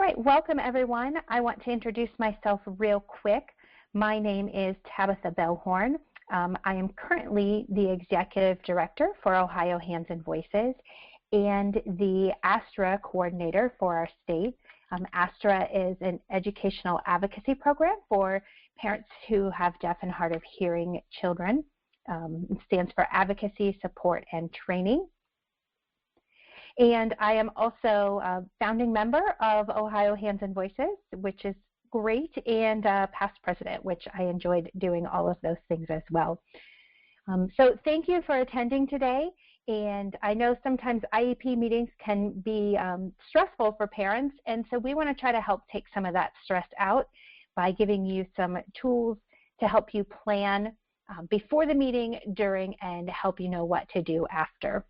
All right, welcome everyone. I want to introduce myself real quick. My name is Tabitha Bellhorn. I am currently the Executive Director for Ohio Hands and Voices and the ASTRA Coordinator for our state. ASTRA is an educational advocacy program for parents who have deaf and hard of hearing children. It stands for Advocacy, Support, and Training. And I am also a founding member of Ohio Hands and Voices, which is great, and past president, which I enjoyed doing all of those things as well. So thank you for attending today. And I know sometimes IEP meetings can be stressful for parents, and so we want to try to help take some of that stress out by giving you some tools to help you plan before the meeting, during, and help you know what to do after.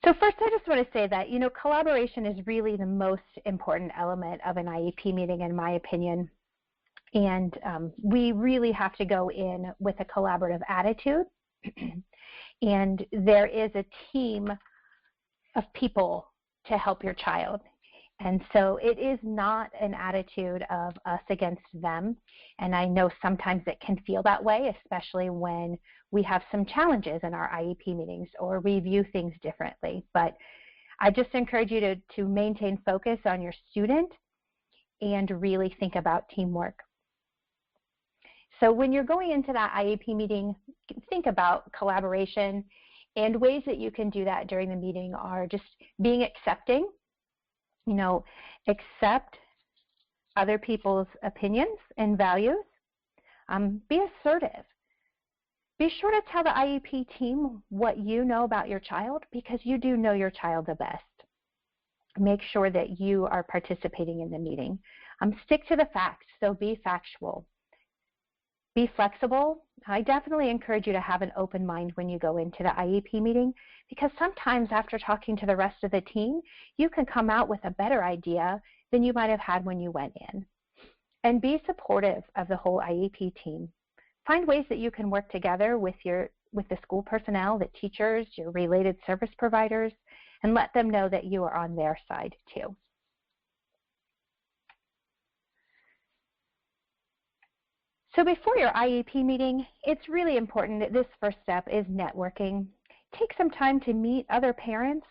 So first, I just want to say that, collaboration is really the most important element of an IEP meeting, in my opinion. And we really have to go in with a collaborative attitude. And there is a team of people to help your child. And so it is not an attitude of us against them. And I know sometimes it can feel that way, especially when we have some challenges in our IEP meetings or we view things differently. But I just encourage you to maintain focus on your student and really think about teamwork. So when you're going into that IEP meeting, think about collaboration, and ways that you can do that during the meeting are just being accepting. Accept other people's opinions and values. Be assertive. Be sure to tell the IEP team what you know about your child, because you do know your child the best. Make sure that you are participating in the meeting. Stick to the facts, so be factual. Be flexible. I definitely encourage you to have an open mind when you go into the IEP meeting, because sometimes after talking to the rest of the team, you can come out with a better idea than you might have had when you went in. And be supportive of the whole IEP team. Find ways that you can work together with the school personnel, the teachers, your related service providers, and let them know that you are on their side too. So before your IEP meeting, it's really important that this first step is networking. Take some time to meet other parents,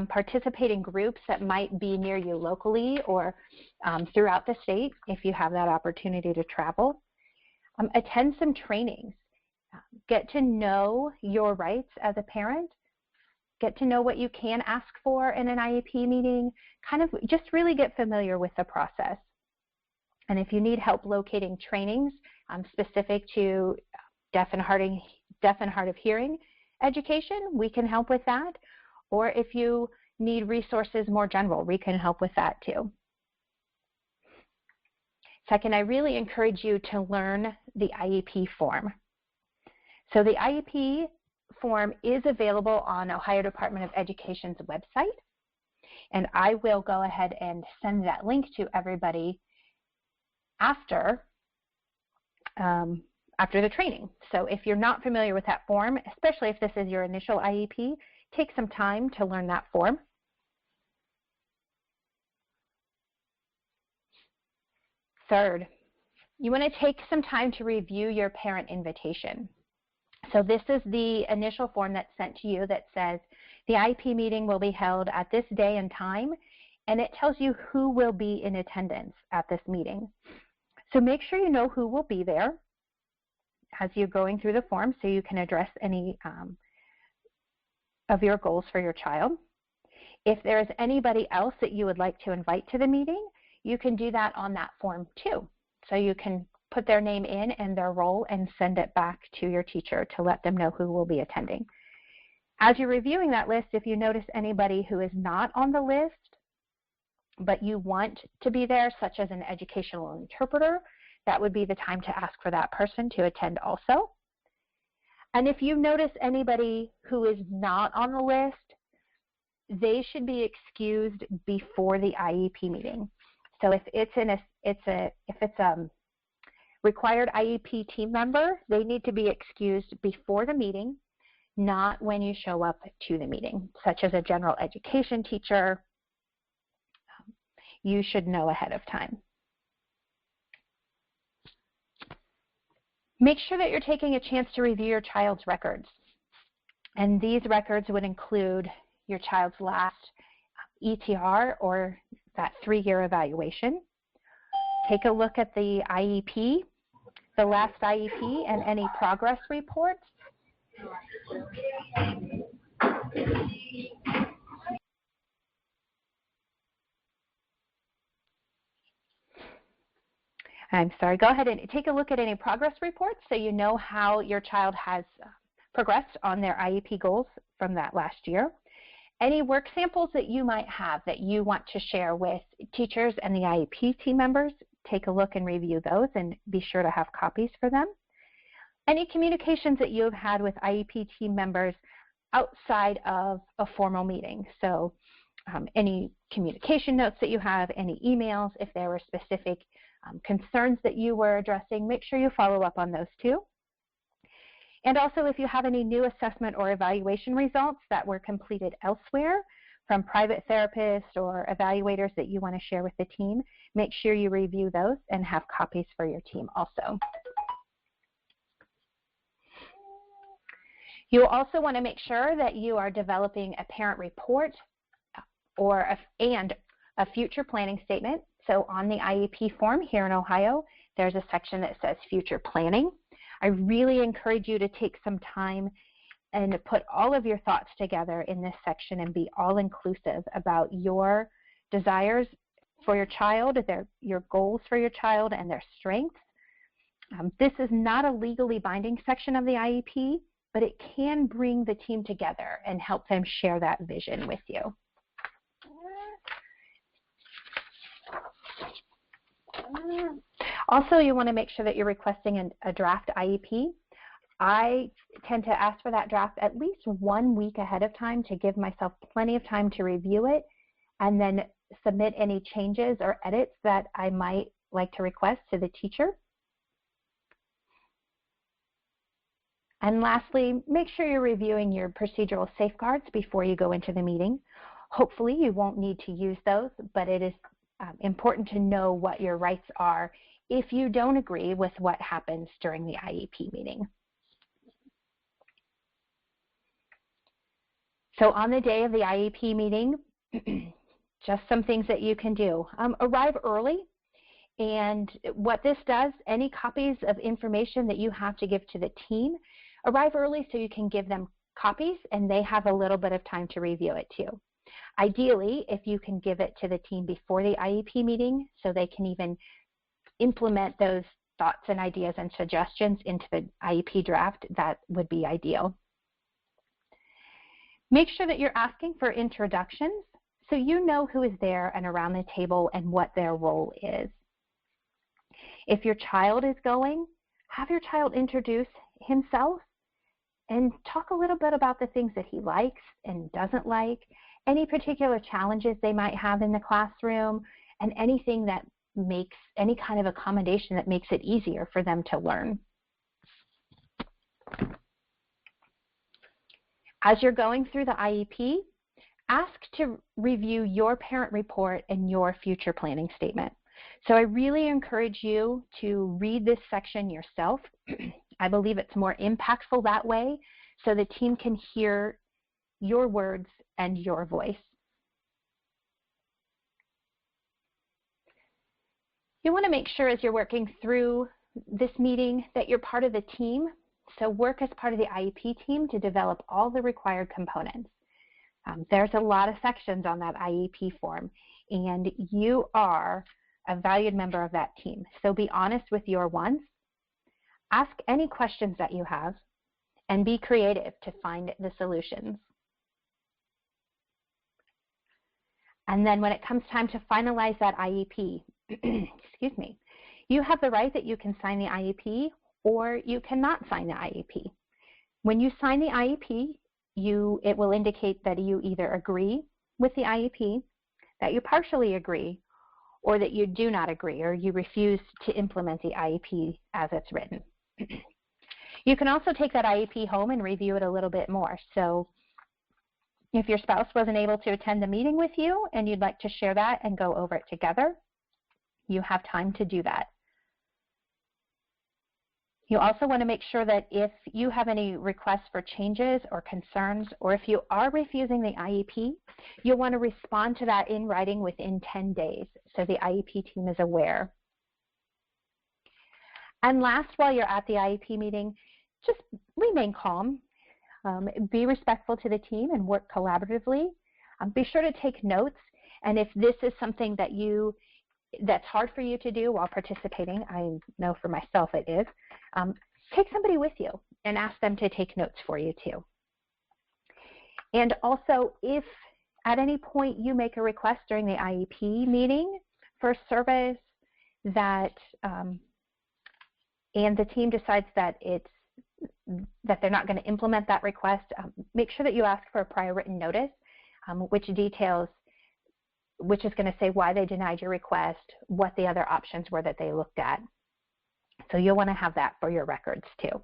participate in groups that might be near you locally or throughout the state if you have that opportunity to travel. Attend some trainings. Get to know your rights as a parent. Get to know what you can ask for in an IEP meeting. Kind of just really get familiar with the process. And if you need help locating trainings specific to deaf and hard of hearing education, we can help with that. Or if you need resources more general, we can help with that too. Second, I really encourage you to learn the IEP form. So the IEP form is available on Ohio Department of Education's website. And I will go ahead and send that link to everybody after the training. So if you're not familiar with that form, especially if this is your initial IEP, take some time to learn that form. Third, you want to take some time to review your parent invitation. So this is the initial form that's sent to you that says the IEP meeting will be held at this day and time, and it tells you who will be in attendance at this meeting. So make sure you know who will be there as you're going through the form so you can address any of your goals for your child. If there is anybody else that you would like to invite to the meeting, you can do that on that form too. So you can put their name in and their role and send it back to your teacher to let them know who will be attending. As you're reviewing that list, if you notice anybody who is not on the list, but you want to be there, such as an educational interpreter, that would be the time to ask for that person to attend also. And if you notice anybody who is not on the list, they should be excused before the IEP meeting. So if it's a required IEP team member, they need to be excused before the meeting, not when you show up to the meeting, such as a general education teacher. You should know ahead of time. Make sure that you're taking a chance to review your child's records. And these records would include your child's last ETR or that 3-year evaluation. Take a look at the IEP, the last IEP, and any progress reports. I'm sorry, go ahead and take a look at any progress reports so you know how your child has progressed on their IEP goals from that last year. Any work samples that you might have that you want to share with teachers and the IEP team members, take a look and review those and be sure to have copies for them. Any communications that you have had with IEP team members outside of a formal meeting. So any communication notes that you have, any emails, if there were specific concerns that you were addressing, make sure you follow up on those too. And also if you have any new assessment or evaluation results that were completed elsewhere from private therapists or evaluators that you want to share with the team, make sure you review those and have copies for your team also. You'll also want to make sure that you are developing a parent report and a future planning statement. So on the IEP form here in Ohio, there's a section that says future planning. I really encourage you to take some time and put all of your thoughts together in this section and be all inclusive about your desires for your child, your goals for your child, and their strengths. This is not a legally binding section of the IEP, but it can bring the team together and help them share that vision with you. Also, you want to make sure that you're requesting a draft IEP. I tend to ask for that draft at least 1 week ahead of time to give myself plenty of time to review it and then submit any changes or edits that I might like to request to the teacher. And lastly, make sure you're reviewing your procedural safeguards before you go into the meeting. Hopefully you won't need to use those, but it is important to know what your rights are if you don't agree with what happens during the IEP meeting. So on the day of the IEP meeting, just some things that you can do. Arrive early, and what this does, any copies of information that you have to give to the team, arrive early so you can give them copies and they have a little bit of time to review it too. Ideally, if you can give it to the team before the IEP meeting so they can even implement those thoughts and ideas and suggestions into the IEP draft, that would be ideal. Make sure that you're asking for introductions so you know who is there and around the table and what their role is. If your child is going, have your child introduce himself and talk a little bit about the things that he likes and doesn't like, any particular challenges they might have in the classroom, and anything that makes any kind of accommodation that makes it easier for them to learn. As you're going through the IEP, ask to review your parent report and your future planning statement. So I really encourage you to read this section yourself. I believe it's more impactful that way so the team can hear your words and your voice. You want to make sure as you're working through this meeting that you're part of the team. So work as part of the IEP team to develop all the required components. There's a lot of sections on that IEP form, and you are a valued member of that team. So be honest with your wants. Ask any questions that you have, and be creative to find the solutions. And then when it comes time to finalize that IEP, excuse me, you have the right that you can sign the IEP or you cannot sign the IEP. When you sign the IEP, it will indicate that you either agree with the IEP, that you partially agree, or that you do not agree or you refuse to implement the IEP as it's written. You can also take that IEP home and review it a little bit more. So if your spouse wasn't able to attend the meeting with you and you'd like to share that and go over it together, you have time to do that. You also want to make sure that if you have any requests for changes or concerns, or if you are refusing the IEP, you'll want to respond to that in writing within 10 days so the IEP team is aware. And last, while you're at the IEP meeting, just remain calm. Be respectful to the team and work collaboratively. Be sure to take notes, and if this is something that's hard for you to do while participating, I know for myself it is, take somebody with you and ask them to take notes for you too. And also, if at any point you make a request during the IEP meeting for service that and the team decides that they're not going to implement that request, make sure that you ask for a prior written notice, which is going to say why they denied your request, what the other options were that they looked at. So you'll want to have that for your records too.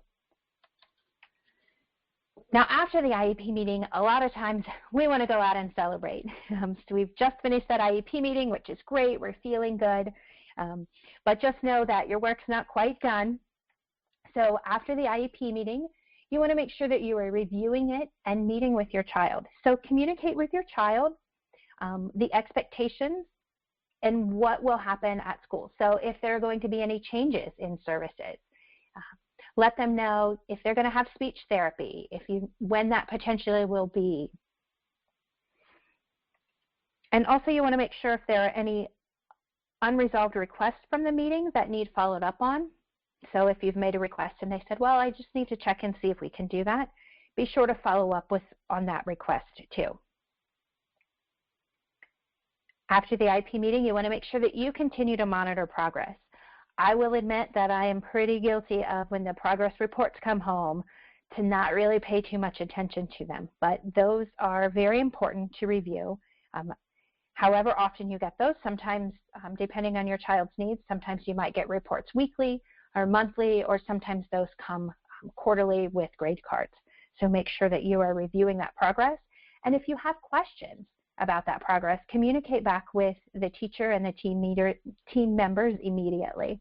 Now, after the IEP meeting, a lot of times we want to go out and celebrate. So we've just finished that IEP meeting, which is great. We're feeling good. But just know that your work's not quite done. So after the IEP meeting, you want to make sure that you are reviewing it and meeting with your child. So communicate with your child the expectations and what will happen at school. So if there are going to be any changes in services, let them know if they're going to have speech therapy, when that potentially will be. And also you want to make sure if there are any unresolved requests from the meeting that need followed up on. So if you've made a request and they said, well, I just need to check and see if we can do that, be sure to follow up on that request too. After the IEP meeting, you want to make sure that you continue to monitor progress. I will admit that I am pretty guilty of, when the progress reports come home, to not really pay too much attention to them, but those are very important to review. However often you get those, sometimes depending on your child's needs, sometimes you might get reports weekly or monthly, or sometimes those come quarterly with grade cards. So make sure that you are reviewing that progress. And if you have questions about that progress, communicate back with the teacher and the team members immediately,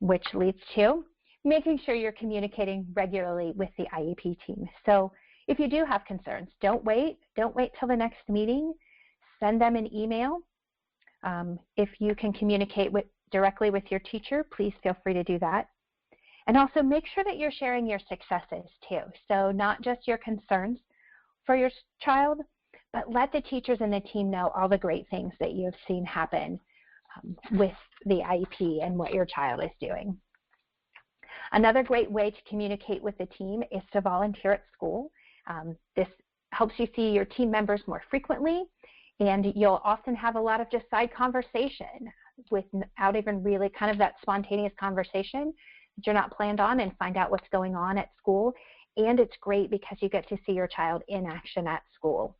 which leads to making sure you're communicating regularly with the IEP team. So if you do have concerns, don't wait till the next meeting. Send them an email. If you can communicate directly with your teacher, please feel free to do that. And also make sure that you're sharing your successes too. So not just your concerns for your child, but let the teachers and the team know all the great things that you've seen happen with the IEP and what your child is doing. Another great way to communicate with the team is to volunteer at school. This helps you see your team members more frequently, and you'll often have a lot of just side conversation without even really kind of that spontaneous conversation that you're not planned on, and find out what's going on at school. And it's great because you get to see your child in action at school.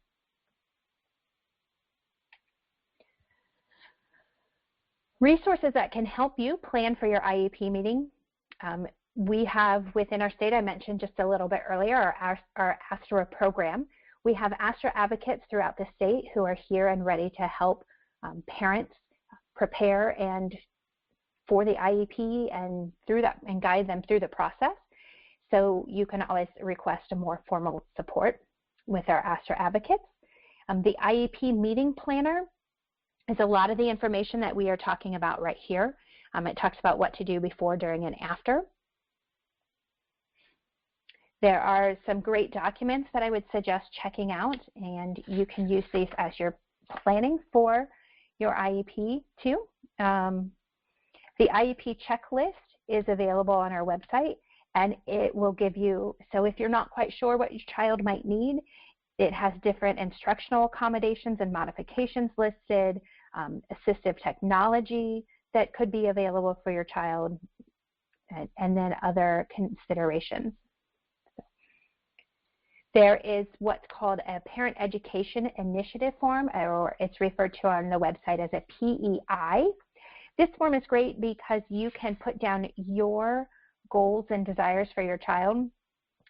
Resources that can help you plan for your IEP meeting. We have within our state, I mentioned just a little bit earlier, our ASTRA program. We have ASTRA advocates throughout the state who are here and ready to help parents prepare for the IEP and through that, and guide them through the process. So you can always request a more formal support with our ASTRA advocates. The IEP meeting planner is a lot of the information that we are talking about right here. It talks about what to do before, during, and after. There are some great documents that I would suggest checking out, and you can use these as you're planning for your IEP too. The IEP checklist is available on our website, and it will give you, so if you're not quite sure what your child might need, it has different instructional accommodations and modifications listed, assistive technology that could be available for your child, and then other considerations. There is what's called a Parent Education Initiative form, or it's referred to on the website as a PEI. This form is great because you can put down your goals and desires for your child,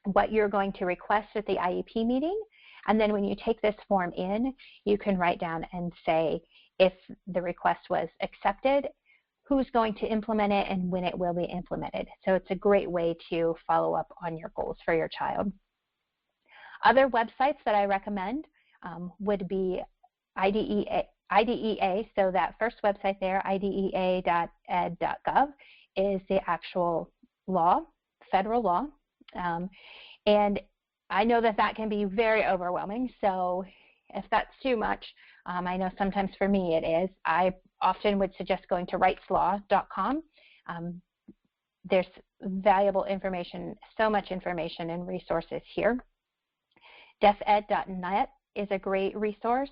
what you're going to request at the IEP meeting, and then when you take this form in, you can write down and say if the request was accepted, who's going to implement it, and when it will be implemented. So it's a great way to follow up on your goals for your child. Other websites that I recommend would be IDEA, so that first website there, idea.ed.gov, is the actual law, federal law. And I know that that can be very overwhelming, so if that's too much, I know sometimes for me it is, I often would suggest going to rightslaw.com. There's valuable information, so much information and resources here. deafed.net is a great resource.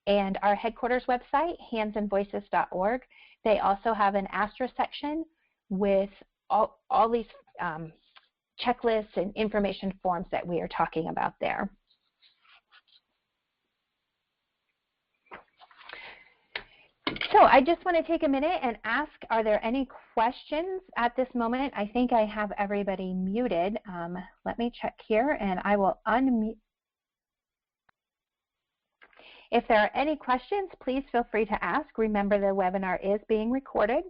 And our headquarters website, handsandvoices.org, they also have an ASTRA section with all these checklists and information forms that we are talking about there. So I just want to take a minute and ask, are there any questions at this moment? I think I have everybody muted. Let me check here, and I will unmute. If there are any questions, please feel free to ask. Remember, the webinar is being recorded.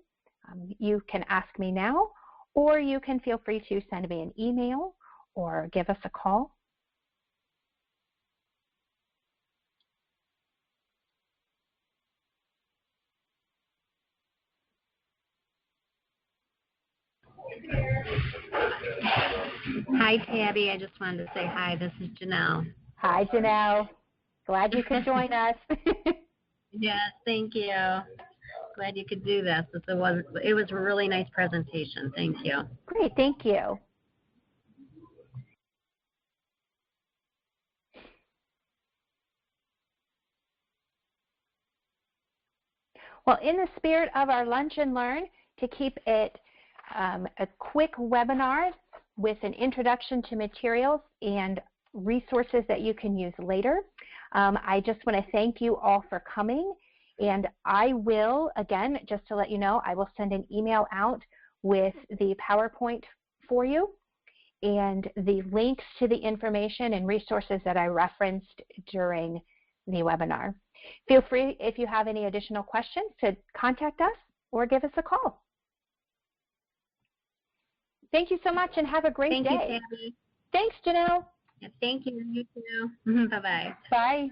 You can ask me now, or you can feel free to send me an email or give us a call. Hi, Tabby. I just wanted to say hi. This is Janelle. Hi, Janelle. Glad you could join us. Yes, thank you. Glad you could do this. It was a really nice presentation. Thank you. Great, thank you. Well, in the spirit of our Lunch and Learn, to keep it a quick webinar with an introduction to materials and resources that you can use later, I just want to thank you all for coming. And I will, again, just to let you know, I will send an email out with the PowerPoint for you and the links to the information and resources that I referenced during the webinar. Feel free, if you have any additional questions, to contact us or give us a call. Thank you so much and have a great day. Thank you, Tabby. Thanks, Janelle. Yeah, thank you. You too. Bye-bye. Bye.